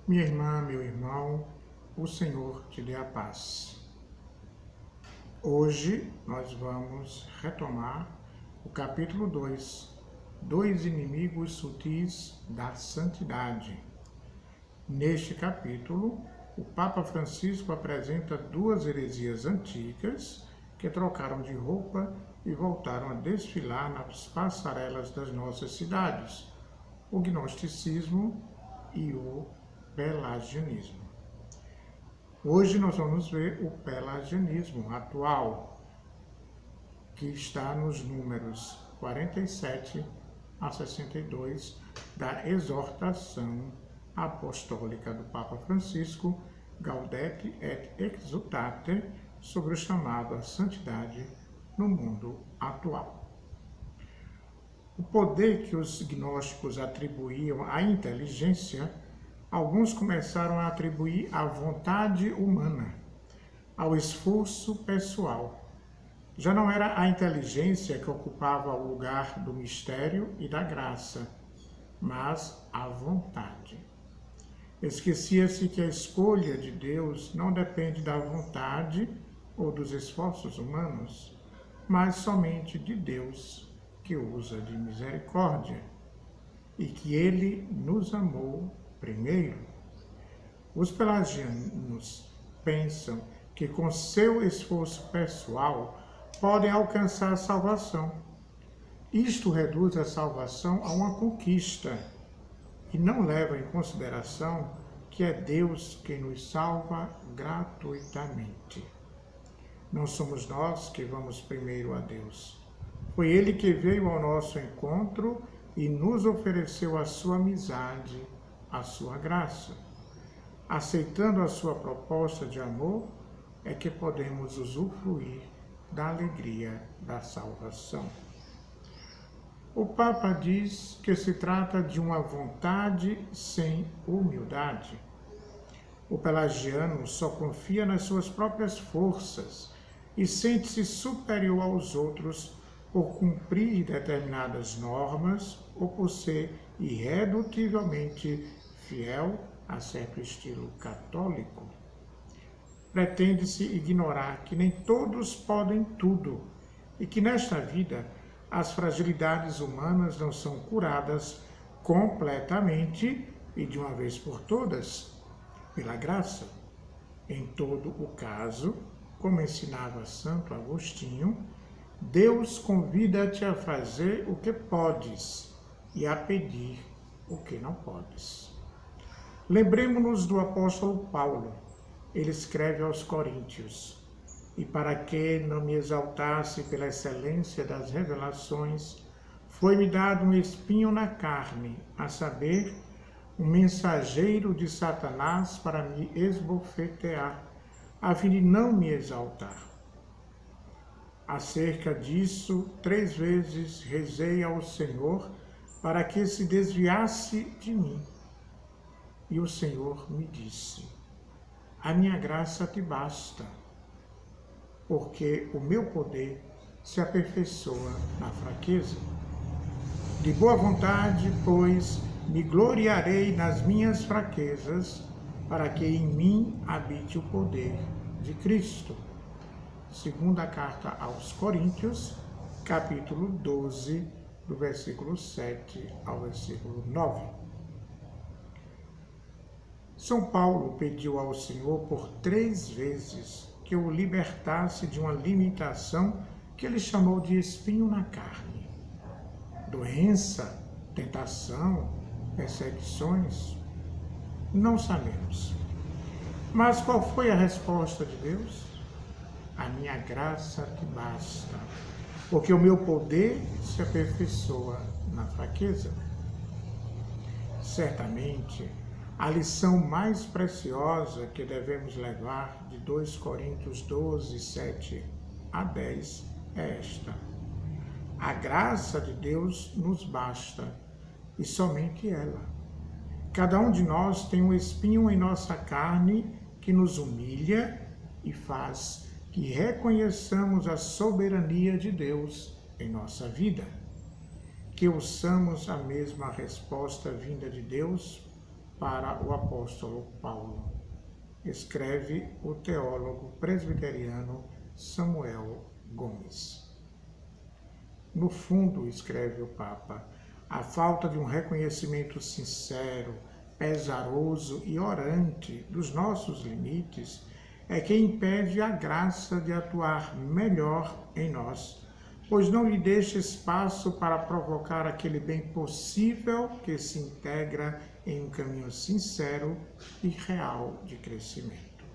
Minha irmã, meu irmão, o Senhor te dê a paz. Hoje nós vamos retomar o capítulo 2, Dois inimigos sutis da santidade. Neste capítulo, o Papa Francisco apresenta duas heresias antigas que trocaram de roupa e voltaram a desfilar nas passarelas das nossas cidades, o gnosticismo e o pelagianismo. Hoje nós vamos ver o pelagianismo atual, que está nos números 47 a 62 da exortação apostólica do Papa Francisco, Gaudete et Exsultate, sobre o chamado à santidade no mundo atual. O poder que os gnósticos atribuíam à inteligência, alguns começaram a atribuir à vontade humana, ao esforço pessoal. Já não era a inteligência que ocupava o lugar do mistério e da graça, mas a vontade. Esquecia-se que a escolha de Deus não depende da vontade ou dos esforços humanos, mas somente de Deus, que usa de misericórdia, e que Ele nos amou primeiro. Os pelagianos pensam que com seu esforço pessoal podem alcançar a salvação. Isto reduz a salvação a uma conquista e não leva em consideração que é Deus quem nos salva gratuitamente. Não somos nós que vamos primeiro a Deus. Foi Ele que veio ao nosso encontro e nos ofereceu a sua amizade, a sua graça. Aceitando a sua proposta de amor, é que podemos usufruir da alegria da salvação. O Papa diz que se trata de uma vontade sem humildade. O pelagiano só confia nas suas próprias forças e sente-se superior aos outros por cumprir determinadas normas ou por ser irredutivelmente fiel a certo estilo católico. Pretende-se ignorar que nem todos podem tudo e que nesta vida as fragilidades humanas não são curadas completamente e de uma vez por todas pela graça. Em todo o caso, como ensinava Santo Agostinho, Deus convida-te a fazer o que podes e a pedir o que não podes. Lembremos-nos do apóstolo Paulo. Ele escreve aos Coríntios: e para que não me exaltasse pela excelência das revelações, foi-me dado um espinho na carne, a saber, um mensageiro de Satanás para me esbofetear, a fim de não me exaltar. Acerca disso, 3 vezes rezei ao Senhor para que se desviasse de mim. E o Senhor me disse: a minha graça te basta, porque o meu poder se aperfeiçoa na fraqueza. De boa vontade, pois, me gloriarei nas minhas fraquezas, para que em mim habite o poder de Cristo. Segunda carta aos Coríntios, capítulo 12, do versículo 7 ao versículo 9. São Paulo pediu ao Senhor por 3 vezes que o libertasse de uma limitação que ele chamou de espinho na carne. Doença, tentação, perseguições, não sabemos. Mas qual foi a resposta de Deus? A minha graça te basta, porque o meu poder se aperfeiçoa na fraqueza. Certamente, a lição mais preciosa que devemos levar de 2 Coríntios 12, 7 a 10 é esta: a graça de Deus nos basta, e somente ela. Cada um de nós tem um espinho em nossa carne que nos humilha e faz que reconheçamos a soberania de Deus em nossa vida, que ouçamos a mesma resposta vinda de Deus para o apóstolo Paulo. Escreve o teólogo presbiteriano Samuel Gomes. No fundo, escreve o Papa, a falta de um reconhecimento sincero, pesaroso e orante dos nossos limites é que impede a graça de atuar melhor em nós, pois não lhe deixa espaço para provocar aquele bem possível que se integra em um caminho sincero e real de crescimento.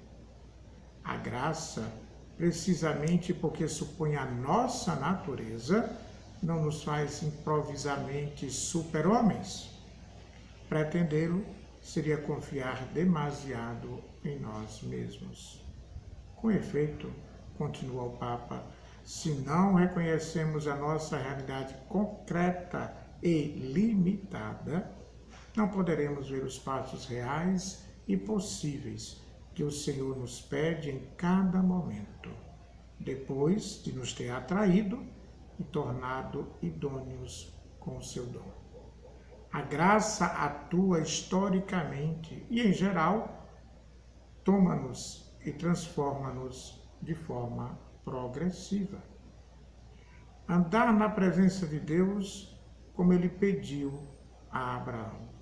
A graça, precisamente porque supõe a nossa natureza, não nos faz improvisamente super-homens. Pretendê-lo seria confiar demasiado em nós mesmos. Com efeito, continua o Papa, se não reconhecemos a nossa realidade concreta e limitada, não poderemos ver os passos reais e possíveis que o Senhor nos pede em cada momento, depois de nos ter atraído e tornado idôneos com o seu dom. A graça atua historicamente e, em geral, toma-nos e transforma-nos de forma progressiva. Andar na presença de Deus como ele pediu a Abraão.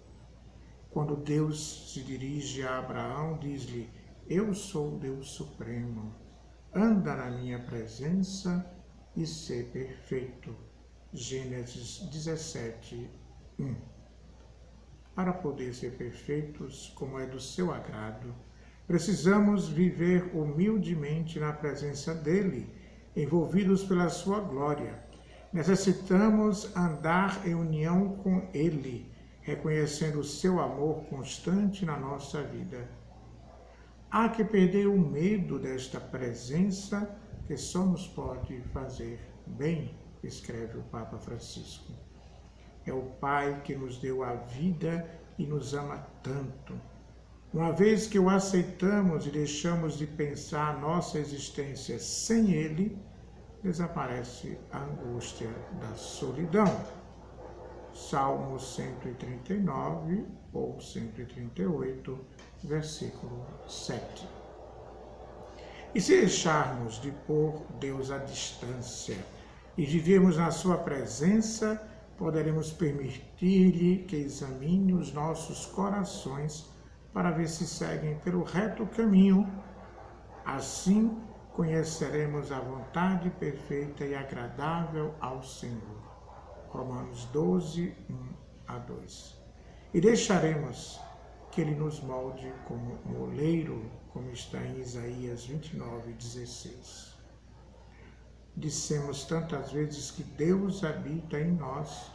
Quando Deus se dirige a Abraão, diz-lhe: eu sou o Deus Supremo, anda na minha presença e ser perfeito. Gênesis 17, 1. Para poder ser perfeitos, como é do seu agrado, precisamos viver humildemente na presença dele, envolvidos pela sua glória. Necessitamos andar em união com ele, reconhecendo o seu amor constante na nossa vida. Há que perder o medo desta presença que só nos pode fazer bem, escreve o Papa Francisco. É o Pai que nos deu a vida e nos ama tanto. Uma vez que o aceitamos e deixamos de pensar a nossa existência sem ele, desaparece a angústia da solidão. Salmo 139 ou 138, versículo 7. E se deixarmos de pôr Deus à distância e vivermos na sua presença, poderemos permitir-lhe que examine os nossos corações para ver se seguem pelo reto caminho. Assim, conheceremos a vontade perfeita e agradável ao Senhor. Romanos 12, 1-2. E deixaremos que ele nos molde como um oleiro, como está em Isaías 29, 16. Dissemos tantas vezes que Deus habita em nós,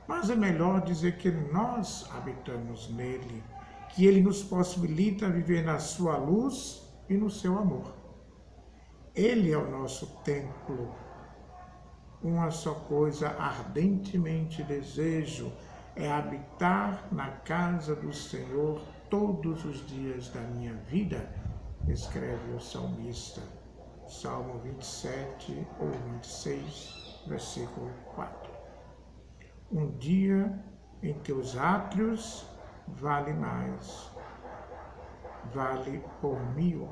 mas é melhor dizer que nós habitamos nele, que ele nos possibilita viver na sua luz e no seu amor. Ele é o nosso templo. Uma só coisa ardentemente desejo é habitar na casa do Senhor todos os dias da minha vida, escreve o salmista. Salmo 27 ou 26, versículo 4. Um dia em teus átrios vale mais, vale por 1000,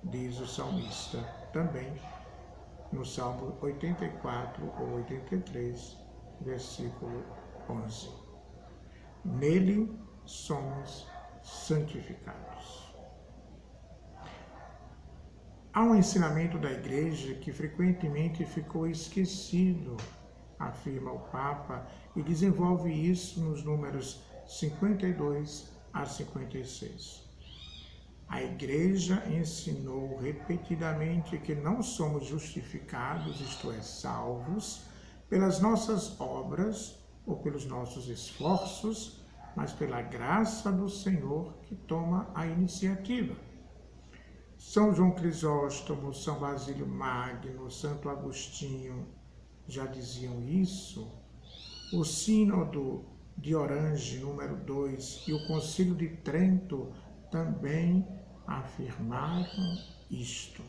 diz o salmista também no Salmo 84 ou 83, versículo 11. Nele somos santificados. Há um ensinamento da Igreja que frequentemente ficou esquecido, afirma o Papa, e desenvolve isso nos números 52 a 56. A Igreja ensinou repetidamente que não somos justificados, isto é, salvos, pelas nossas obras ou pelos nossos esforços, mas pela graça do Senhor que toma a iniciativa. São João Crisóstomo, São Basílio Magno, Santo Agostinho já diziam isso. O Sínodo de Orange, número 2, e o Concílio de Trento também afirmaram isto.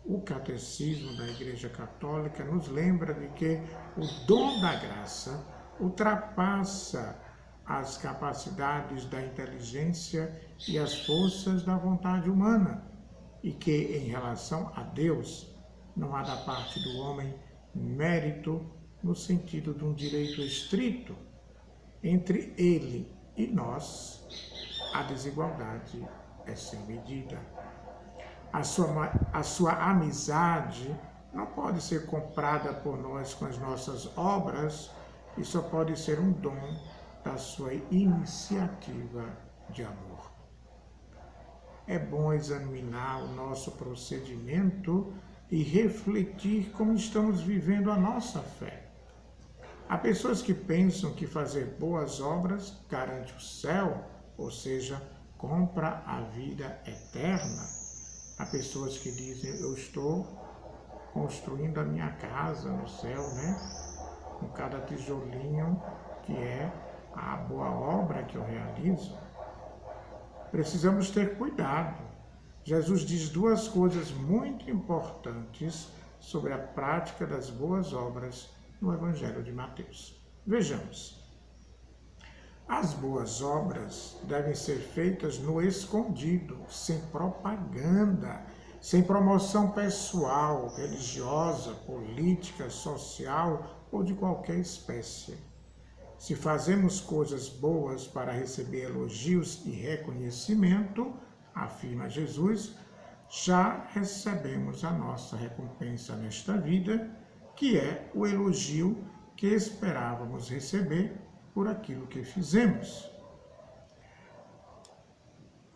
O Catecismo da Igreja Católica nos lembra de que o dom da graça ultrapassa as capacidades da inteligência e as forças da vontade humana, e que, em relação a Deus, não há da parte do homem mérito no sentido de um direito estrito. Entre ele e nós, a desigualdade é sem medida. A sua amizade não pode ser comprada por nós com as nossas obras e só pode ser um dom da sua iniciativa de amor. É bom examinar o nosso procedimento e refletir como estamos vivendo a nossa fé. Há pessoas que pensam que fazer boas obras garante o céu, ou seja, compra a vida eterna. Há pessoas que dizem, eu estou construindo a minha casa no céu, né? Com cada tijolinho que é a boa obra que eu realizo. Precisamos ter cuidado. Jesus diz duas coisas muito importantes sobre a prática das boas obras no Evangelho de Mateus. Vejamos. As boas obras devem ser feitas no escondido, sem propaganda, sem promoção pessoal, religiosa, política, social ou de qualquer espécie. Se fazemos coisas boas para receber elogios e reconhecimento, afirma Jesus, já recebemos a nossa recompensa nesta vida, que é o elogio que esperávamos receber por aquilo que fizemos.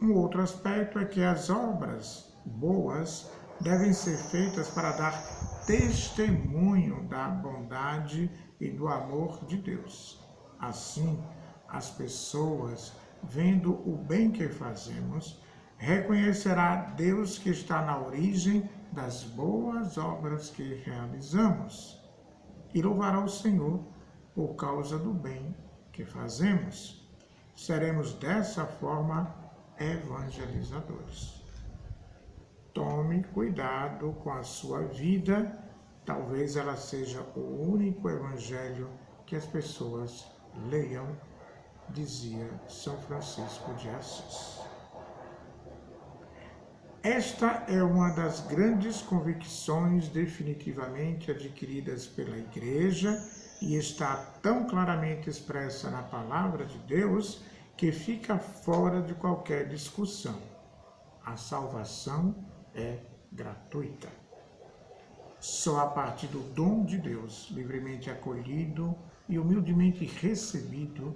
Um outro aspecto é que as obras boas devem ser feitas para dar testemunho da bondade e do amor de Deus. Assim, as pessoas, vendo o bem que fazemos, reconhecerá Deus que está na origem das boas obras que realizamos e louvará o Senhor por causa do bem que fazemos. Seremos dessa forma evangelizadores. Tome cuidado com a sua vida, talvez ela seja o único evangelho que as pessoas leiam, dizia São Francisco de Assis. Esta é uma das grandes convicções definitivamente adquiridas pela Igreja e está tão claramente expressa na Palavra de Deus que fica fora de qualquer discussão. A salvação é gratuita. Só a partir do dom de Deus, livremente acolhido e humildemente recebido,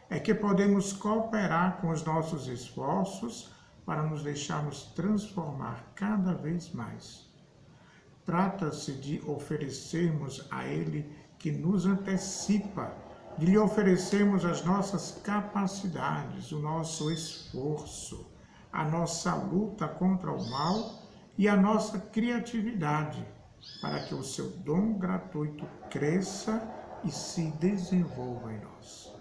é que podemos cooperar com os nossos esforços para nos deixarmos transformar cada vez mais. Trata-se de oferecermos a Ele que nos antecipa, de lhe oferecermos as nossas capacidades, o nosso esforço, a nossa luta contra o mal e a nossa criatividade, para que o seu dom gratuito cresça e se desenvolva em nós.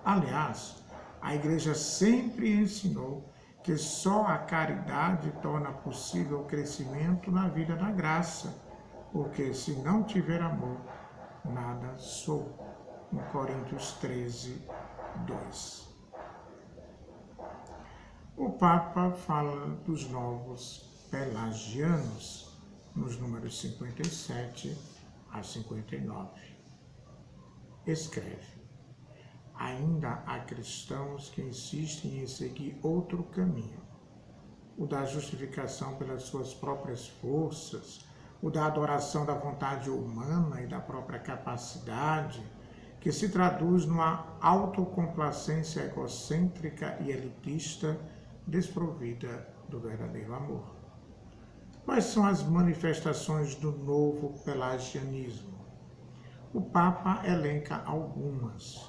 Aliás, a Igreja sempre ensinou que só a caridade torna possível o crescimento na vida da graça, porque se não tiver amor, nada sou. Em Coríntios 13, 2. O Papa fala dos novos pelagianos, nos números 57 a 59. Escreve: ainda há cristãos que insistem em seguir outro caminho, o da justificação pelas suas próprias forças, o da adoração da vontade humana e da própria capacidade, que se traduz numa autocomplacência egocêntrica e elitista, desprovida do verdadeiro amor. Quais são as manifestações do novo pelagianismo? O Papa elenca algumas: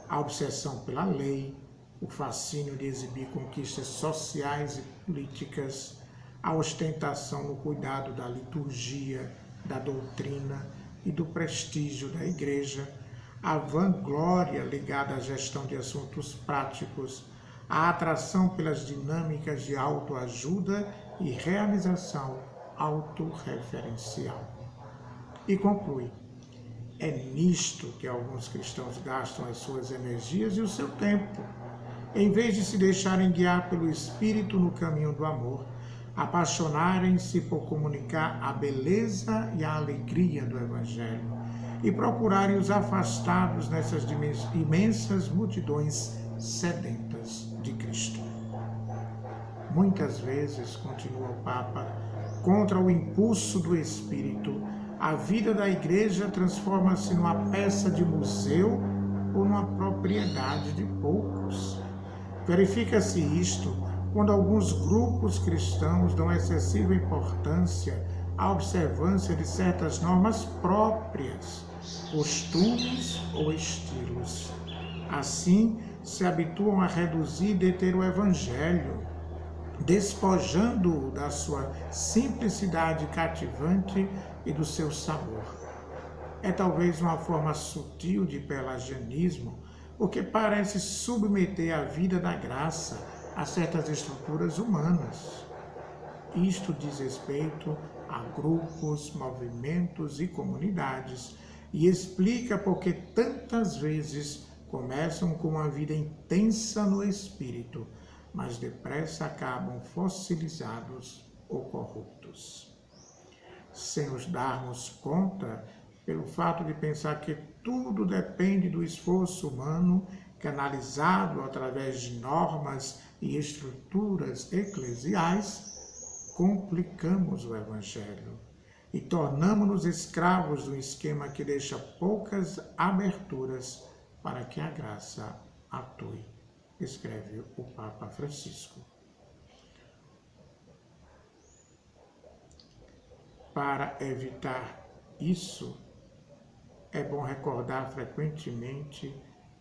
a obsessão pela lei, o fascínio de exibir conquistas sociais e políticas, a ostentação no cuidado da liturgia, da doutrina e do prestígio da Igreja, a vanglória ligada à gestão de assuntos práticos, a atração pelas dinâmicas de autoajuda e realização autorreferencial. E conclui: É nisto que alguns cristãos gastam as suas energias e o seu tempo. Em vez de se deixarem guiar pelo Espírito no caminho do amor, apaixonarem-se por comunicar a beleza e a alegria do Evangelho e procurarem os afastados nessas imensas multidões sedentas de Cristo. Muitas vezes, continua o Papa, contra o impulso do Espírito, a vida da Igreja transforma-se numa peça de museu ou numa propriedade de poucos. Verifica-se isto quando alguns grupos cristãos dão excessiva importância à observância de certas normas próprias, costumes ou estilos. Assim, se habituam a reduzir e deter o Evangelho, despojando-o da sua simplicidade cativante e do seu sabor. É talvez uma forma sutil de pelagianismo, porque parece submeter a vida da graça a certas estruturas humanas. Isto diz respeito a grupos, movimentos e comunidades e explica por que tantas vezes começam com uma vida intensa no espírito, mas depressa acabam fossilizados ou corruptos. Sem nos darmos conta, pelo fato de pensar que tudo depende do esforço humano, canalizado através de normas e estruturas eclesiais, complicamos o Evangelho e tornamo-nos escravos de um esquema que deixa poucas aberturas para que a graça atue, escreve o Papa Francisco. Para evitar isso, é bom recordar frequentemente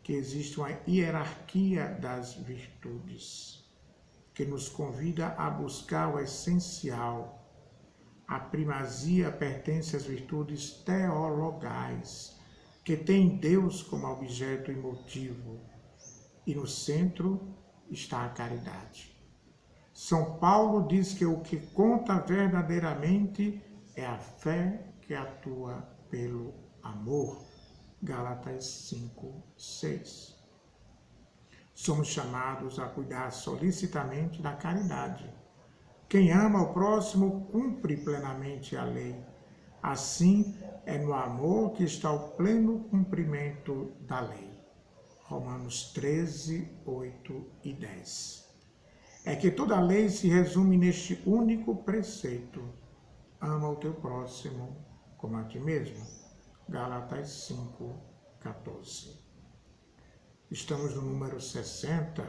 que existe uma hierarquia das virtudes, que nos convida a buscar o essencial. A primazia pertence às virtudes teologais, que têm Deus como objeto e motivo, e no centro está a caridade. São Paulo diz que o que conta verdadeiramente é a fé que atua pelo amor. Gálatas 5:6. Somos chamados a cuidar solicitamente da caridade. Quem ama o próximo cumpre plenamente a lei. Assim, é no amor que está o pleno cumprimento da lei. Romanos 13:8 e 10. É que toda a lei se resume neste único preceito: ama o teu próximo como a ti mesmo. Gálatas 5:14. Estamos no número 60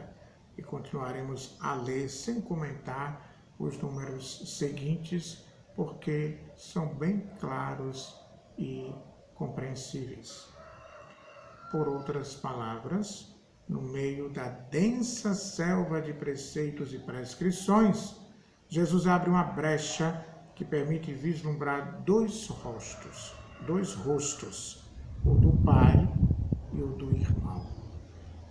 e continuaremos a ler sem comentar os números seguintes, porque são bem claros e compreensíveis. Por outras palavras, no meio da densa selva de preceitos e prescrições, Jesus abre uma brecha que permite vislumbrar dois rostos, o do Pai e o do irmão.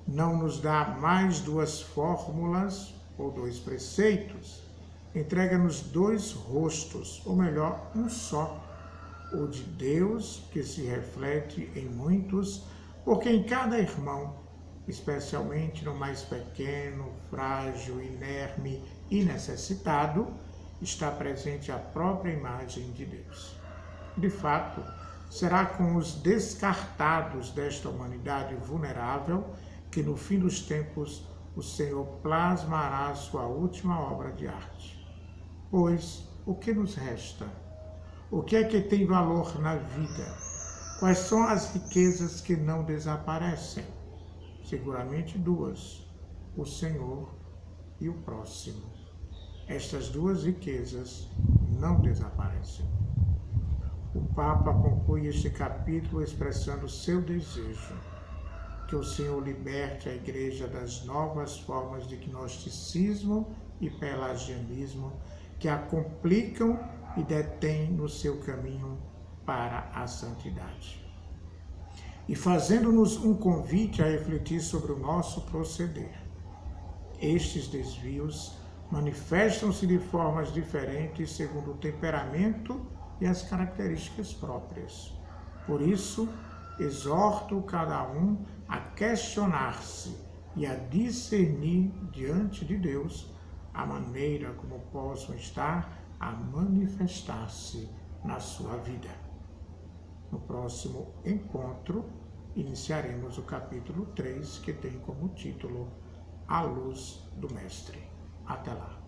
Não nos dá mais duas fórmulas ou dois preceitos, entrega-nos dois rostos, ou melhor, um só, o de Deus, que se reflete em muitos, porque em cada irmão, especialmente no mais pequeno, frágil, inerme e necessitado, está presente a própria imagem de Deus. De fato, será com os descartados desta humanidade vulnerável que no fim dos tempos o Senhor plasmará sua última obra de arte. Pois, o que nos resta? O que é que tem valor na vida? Quais são as riquezas que não desaparecem? Seguramente duas: o Senhor e o próximo. Estas duas riquezas não desaparecem. O Papa conclui este capítulo expressando seu desejo que o Senhor liberte a Igreja das novas formas de gnosticismo e pelagianismo que a complicam e detêm no seu caminho para a santidade. E fazendo-nos um convite a refletir sobre o nosso proceder. Estes desvios manifestam-se de formas diferentes segundo o temperamento e as características próprias. Por isso, exorto cada um a questionar-se e a discernir diante de Deus a maneira como possam estar a manifestar-se na sua vida. No próximo encontro, iniciaremos o capítulo 3, que tem como título A Luz do Mestre. Até lá!